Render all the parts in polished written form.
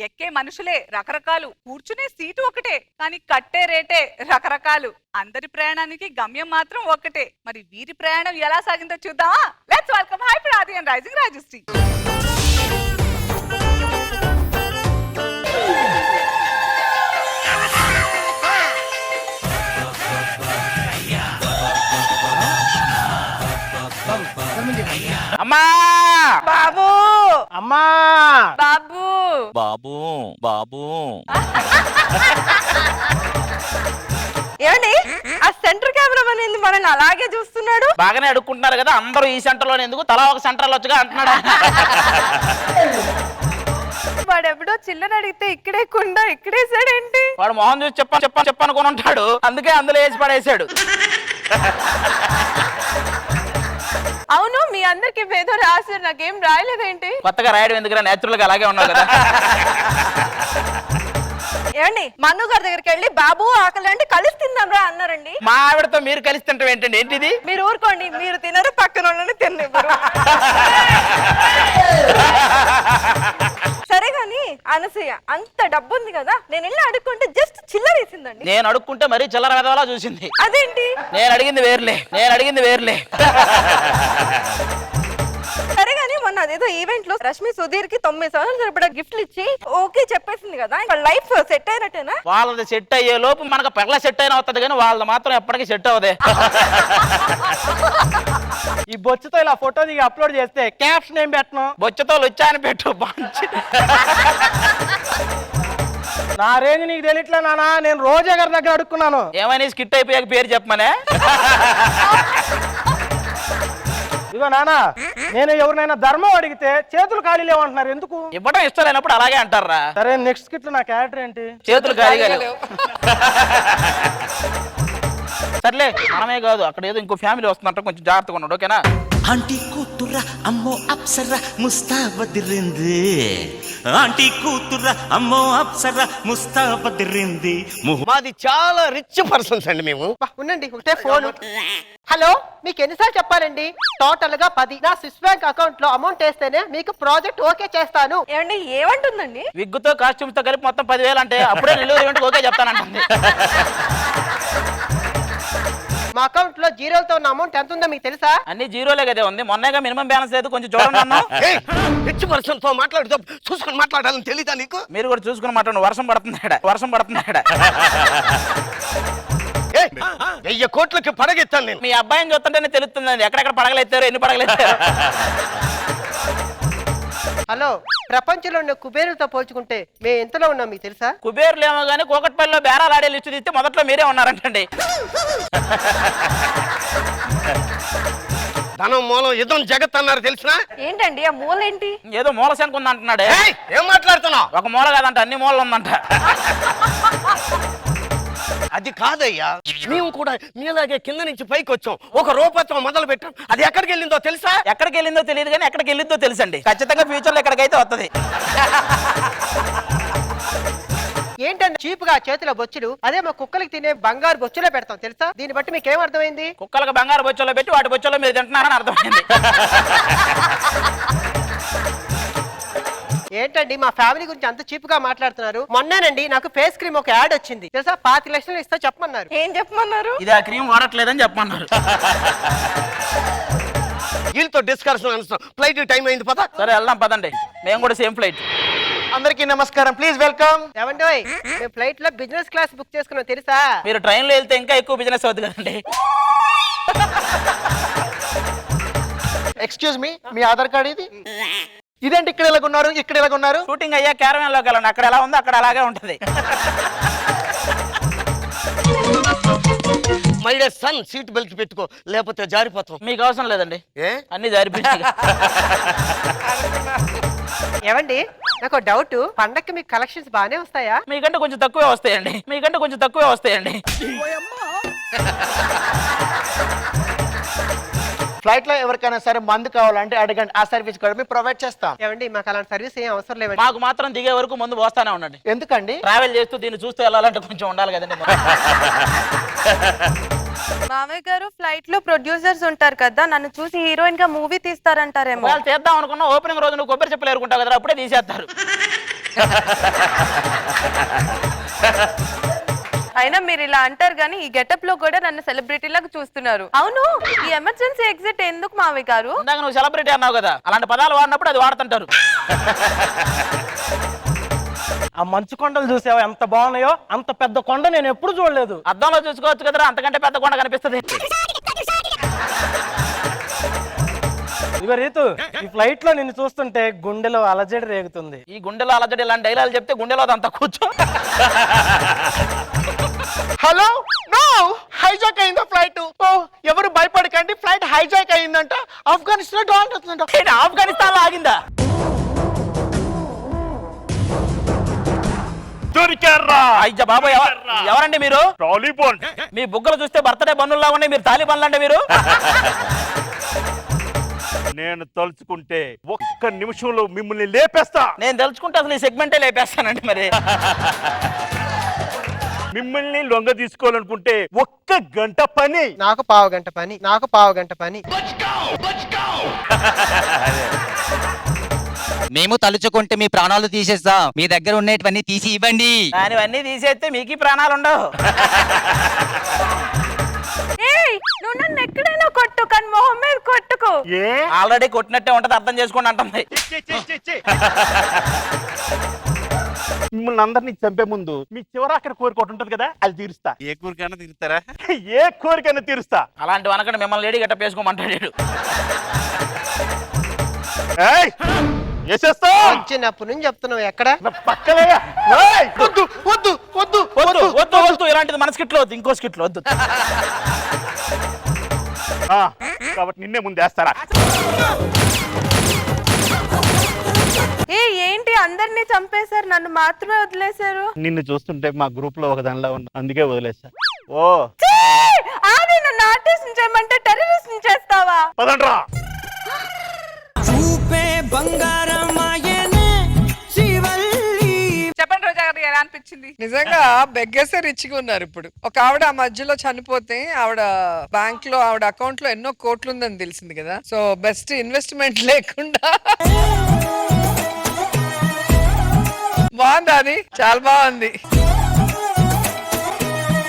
ఎక్కే మనుషులే రకరకాలు, కూర్చునే సీటు ఒకటే, కానీ కట్టే రేటే రకరకాలు. అందరి ప్రయాణానికి గమ్యం మాత్రం ఒక్కటే. మరి వీరి ప్రయాణం ఎలా సాగిందో చూద్దామా? లెట్స్ వెల్కమ్ హైపర్ ఆది అండ్ రైజింగ్ రాజశ్రీ. అమ్మా బాబు అమ్మా బాబు బాబు బాబు ఏమండి ఆ సెంటర్ కెమెరామన్ ఏంది మనల్ని అలాగే చూస్తున్నాడు? బాగానే అడుక్కుంటున్నారు కదా అందరూ ఈ సెంటర్ లో ఎందుకు తలా ఒక సెంటర్ లో వచ్చుగా అంటున్నాడు. వాడెవడో చిల్లర అడిగితే ఇక్కడే కుండా ఇక్కడేసాడేంటి? వాడు మొహం చూసి చెప్పనుకొని ఉంటాడు, అందుకే అందులో వేసి పడేసాడు. అవును, మీ అందరికి ఏదో రాశారు, నాకేం రాయలేదేంటి? కొత్తగా రాయడం ఎందుకు, నేచురల్ గా అలాగే ఉన్నావు కదా. ఏమండి మన్ను గారి దగ్గరికి వెళ్ళి బాబు ఆకలి అంటే కలిసి తిందాంరా అన్నారండి. మా ఆవిడతో మీరు కలిసి తింటాం ఏంటండి? ఏంటిది? మీరు ఊరుకోండి, మీరు తినరు పక్కన వాళ్ళని తిననివ్వరు. సరే గాని అనసూయ అంత డబ్బు ఉంది కదా, నేను వెళ్ళి అడుక్కుంటే జస్ట్ చిల్లర వేసిందండి. నేను అడుక్కుంటే మరీ చిల్లర వెదవలా చూసింది. అదేంటి? నేను అడిగింది వేర్లే. సరే గాని మొన్న అదేదో ఈవెంట్ లో రష్మి సుధీర్ కి 9 సంవత్సరాలు సరిపడా గిఫ్ట్లు ఇచ్చి ఓకే చెప్పేసింది కదా, లైఫ్ సెట్ అయినట్టేనా? వాళ్ళది సెట్ అయ్యే లోపు మనకు పెగల సెట్ అయినా అవుతుంది కానీ వాళ్ళది మాత్రం ఎప్పటికీ సెట్ అవ్వదే. ఈ బొచ్చుతో ఇలా ఫోటో దిగి అప్లోడ్ చేస్తే క్యాప్షన్ ఏం పెట్టను? బొచ్చతో వచ్చాయని పెట్టు. నా రేంజ్ నీకు తెలియట్లే నానా, నేను రోజా గారి దగ్గర అడుక్కున్నాను. ఏమైనా స్కిట్ అయిపోయాక పేరు చెప్పమనే. ఇదిగో నానా, నేను ఎవరినైనా ధర్మం అడిగితే చేతులు ఖాళీ లేవంటున్నారు, ఎందుకు? ఇవ్వడం ఇష్టం లేనప్పుడు అలాగే అంటారా? సరే నెక్స్ట్ స్కిట్ లో నా క్యారెక్టర్ ఏంటి? చేతులు ఖాళీగా లేవు. సర్లే మనమే కాదు, అక్కడ ఏదో ఇంకో ఫ్యామిలీ వస్తుందంట, కొంచెం జాగ్రత్తగా ఉన్నాడు. ఓకేనా? ఆంటీ కూతుర అమ్మో అప్సర ముస్తాబదిరింది, ఆంటీ కూతుర అమ్మో అప్సర ముస్తాబదిరింది. మాది చాలా రిచ్ పర్సన్స్ అండి మేము. ఉండండి ఒకటే ఫోన్. హలో, మీకు ఎన్నిసార్లు చెప్పాలండి? టోటల్ గా 10 నా స్విస్ బ్యాంక్ అకౌంట్ లో అమౌంట్ వేస్తేనే మీకు ప్రాజెక్ట్ ఓకే చేస్తాను. ఏమండి ఏమంటుందండి? విగ్గుతో కాస్ట్యూమ్స్ తో కలిపి మొత్తం 10,000 అంటే అప్పుడే నెల్లూరు ఓకే చెప్తానంటుంది. మా అకౌంట్ లో జీరోలతో ఉన్న అమౌంట్ ఎంత ఉందో మీకు తెలుసా? అన్ని జీరోలే కదే ఉంది, మొన్నగా మినిమం బ్యాలెన్స్ లేదు, కొంచెం చూడండి అన్న. రిచ్ పర్సన్ తో మాట్లాడుతూ చూసుకొని మాట్లాడాలని తెలీదా నీకు? మీరు కూడా చూసుకుని మాట్లాడండి. వర్షం పడుతుంది. 1000 కోట్లకి పడగెత్తాను నేను. మీ అబ్బాయిని చూస్తుంటేనే తెలుస్తుందండి ఎక్కడెక్కడ పడగలెత్తారు, ఎన్ని పడగలెత్తారు. హలో, ప్రపంచంలో ఉన్న కుబేరులతో పోల్చుకుంటే మేము ఎంతలో ఉన్నాం మీకు తెలుసా? కుబేర్లు ఏమో కానీ కోకట్పల్లిలో బేరాలు ఆడే లిస్టు తీస్తే మొదట్లో మీరే ఉన్నారంటండి. ధనం మూలం యుద్ధం జగత్ అన్నారు తెలిసినా? ఏంటండి ఆ మూలేంటి? ఏదో మూల శంకు ఉంది అంటున్నాడే. ఏం మాట్లాడుతున్నావు? ఒక మూల కాదంట, అన్ని మూలలు ఉందంట. అది కాదయ్యా, మేము కూడా మీలాగే కింద నుంచి పైకి వచ్చాం, ఒక రూపాయతో మొదలు పెట్టాం. అది ఎక్కడికి వెళ్ళిందో తెలుసా? ఎక్కడికి వెళ్ళిందో తెలియదు కానీ ఎక్కడికి వెళ్ళిందో తెలుసండి. ఖచ్చితంగా ఫ్యూచర్ లో ఎక్కడికైతే వస్తుంది. ఏంటంటే చీప్ గా చేతిలో బొచ్చులు, అదే మా కుక్కలకి తినే బంగారు బొచ్చులో పెడతాం తెలుసా? దీన్ని బట్టి మీకు ఏం అర్థమైంది? కుక్కలకు బంగారు బొచ్చలో పెట్టి వాటి బొచ్చలో మీరు తింటున్నారని అర్థమైంది. ఏంటండి మా ఫ్యామిలీ గురించి అంత చీప్ గా మాట్లాడుతున్నారు? మొన్నేనండి నాకు ఫేస్ క్రీమ్ ఒక యాడ్ వచ్చింది తెలుసా, 5 లక్షలు ఇస్తా చెప్పమన్నారు. ఏం చెప్పమన్నారు? ఇది ఆ క్రీమ్ వాడట్లేదని చెప్పమన్నారు. వీళ్ళతో డిస్కషన్ అనుస్తాం. ఫ్లైట్ టైం అయింది, పద. సరే వెళ్దాం పదండి, మేము కూడా సేమ్ ఫ్లైట్. అందరికీ నమస్కారం, ప్లీజ్ వెల్కమ్. ఏమండి మేము ఫ్లైట్ లో బిజినెస్ క్లాస్ బుక్ చేసుకున్నాం తెలుసా? మీరు ట్రైన్ లో వెళ్తే ఇంకా ఎక్కువ బిజినెస్ అవుతుంది కదండి. ఎక్స్క్యూజ్ మీ ఆధార్ కార్డ్ ఇది? ఇదేంటి ఇక్కడ ఎలాగున్నారు? షూటింగ్ అయ్యా క్యారవాన్ లోకి వెళ్ళండి, అక్కడ ఎలా ఉందో అక్కడ అలాగే ఉంటది. My dear son, seat belt పెట్టుకో లేకపోతే జారిపోతాం. మీకు అవసరం లేదండి, ఏ అన్ని జారిపోయింది. ఏమండి నాకు డౌట్, పండక్కి మీకు కలెక్షన్స్ బాగానే వస్తాయా? మీకంటే కొంచెం తక్కువే వస్తాయండి. ఫ్లైట్ లో ఎవరికైనా సరే మందు కావాలంటే అడగండి, ఆ సర్వీస్ కూడా మేము ప్రొవైడ్ చేస్తాం. ఏమండి మాకు అలాంటి సర్వీస్ ఏం అవసరం లేవండి. మాకు మాత్రం దిగే వరకు ముందు పోస్తానే ఉండండి. ఎందుకండి? ట్రావెల్ చేస్తూ దీన్ని చూస్తూ వెళ్ళాలంటే కొంచెం ఉండాలి కదండి. మామయ్య గారు ఫ్లైట్ లో ప్రొడ్యూసర్స్ ఉంటారు కదా, నన్ను చూసి హీరోయిన్ గా మూవీ తీస్తారంటారేమో. వాళ్ళు చేద్దాం అనుకున్నా ఓపెనింగ్ రోజు నువ్వు కొబ్బరి చెప్పులు ఎరుకుంటావు కదా, అప్పుడే తీసేస్తారు. అయినా మీరు ఇలా అంటారు కానీ ఈ గెటప్ లో కూడా నన్ను సెలబ్రిటీ లాగా చూస్తున్నారు. అవును, ఈ ఎమర్జెన్సీ ఎగ్జిట్ ఎందుకు మావయ్య గారు? ఇందాక నువ్వు సెలబ్రిటీ అన్నావు కదా, అలాంటి పదాలు వాడినప్పుడు అది వాడుతుంటారు. ఆ మంచు కొండలు చూసావా ఎంత బాగున్నాయో, అంత పెద్ద కొండ నేను ఎప్పుడు చూడలేదు. అద్దంలో చూసుకోవచ్చు కదరా, అంతకంటే పెద్ద కొండ కనిపిస్తుంది. ఇగో రీతు, ఈ ఫ్లైట్ లో నిన్ను చూస్తుంటే గుండెలో అలజడి రేగుతుంది. ఈ గుండెలో అలజడి ఇలాంటి డైలాగ్ చెప్తే గుండెలో అంతా కూర్చో. హలో, నో హైజాక్ అయిందా ఫ్లైట్? ఓ ఎవరు భయపడకండి, ఫ్లైట్ హైజాక్ అయిందంట. ఆఫ్ఘనిస్తాన్ డాన్ అవుతుందంట. ఆఫ్ఘనిస్తాన్ లో ఆగిందా? దొరికారా? అయ్యా బాబు, ఎవరండి మీరు? టాలీబాన్. మీ బుగ్గలు చూస్తే బర్త్డే బన్నుల్లా ఉన్నాయి, మీరు తాలిబాన్లు అండి మీరు. నేను తలుచుకుంటే ఒక్క నిమిషంలో మిమ్మల్ని లేపేస్తా. నేను తెలుసుకుంటే అసలు ఈ సెగ్మెంటే లేపేస్తానండి. మరి మిమ్మల్ని లొంగ తీసుకోవాలనుకుంటే ఒక్క గంట పని. నాకు పావు గంట పని, నాకు పావు గంట పని. మేము తలుచుకుంటే మీ ప్రాణాలు తీసేస్తాం, మీ దగ్గర ఉండేటివన్నీ తీసి ఇవ్వండి. దానివన్నీ తీసేస్తే మీకు ప్రాణాలు ఉండవు. ఏయ్, నువ్వు నన్ను ఎక్కడైనా కొట్టు కానీ మొహం మీద కొట్టుకో. ఏ ఆల్రెడీ కొట్టినట్టే ఉంటది, అర్థం చేసుకోండి అంటుంది. మిమ్మల్ని అందరినీ చంపే ముందు మీ చివరాఖరి కోరిక ఒకటి ఉంటది కదా, అది తీరుస్తా. ఏ కోరికైనా తీరుతారా? ఏ కోరికైనా తీరుస్తా. అలాంటి వనకండి, మిమ్మల్ని లేడీ గట్ట వేసుకోమంటాడు. ఏయ్, వేసేస్తా. వచ్చినప్పటి నుంచి చెప్తున్నావు ఎక్కడ? నా పక్కనే. ఏయ్, వద్దు వద్దు వద్దు వద్దు వద్దు వద్దు, ఇలాంటిది మన స్కిట్లో వద్దు, ఇంకో స్కిట్లో వద్దు. ఆ, కాబట్టి నిన్నే ముందేస్తారా? ఏ ఏంటి అందరినీ చంపేశారు, నన్ను మాత్రమే వదిలేశారు? నిన్ను చూస్తుంటే మా గ్రూప్ లో ఒక దానిలో ఉన్నా, అందుకే వదిలేస్తా. ఓ అది నన్ను ఆర్టిస్ట్ చేయమంటే టెర్రరిస్ట్ చేస్తావా? పదండ్రా. చెప్పండి రోజా గారు, ఎలా అనిపించింది? నిజంగా బెగ్గేసే రిచ్గా ఉన్నారు ఇప్పుడు. ఒక ఆవిడ ఆ మధ్యలో చనిపోతే ఆవిడ బ్యాంక్ లో ఆవిడ అకౌంట్ లో ఎన్నో కోట్లు ఉందని తెలిసింది కదా. సో బెస్ట్ ఇన్వెస్ట్మెంట్ లేకుండా బాగుంది, అది చాలా బాగుంది.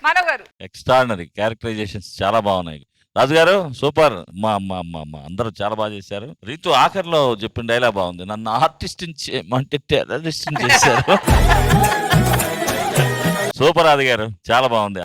మనో గారు ఎక్స్ట్రాడినరీ క్యారెక్టరైజేషన్స్ చాలా బాగున్నాయి. రాజు గారు సూపర్, మా మా మా మా అందరూ చాలా బాగా చేశారు. రీతు ఆఖరిలో చెప్పిన డైలాగ్ బాగుంది, నన్ను ఆర్టిస్ట్ అంటే టెర్రరిస్ట్ చేశారు. సూపర్ రాజు గారు, చాలా బాగుంది.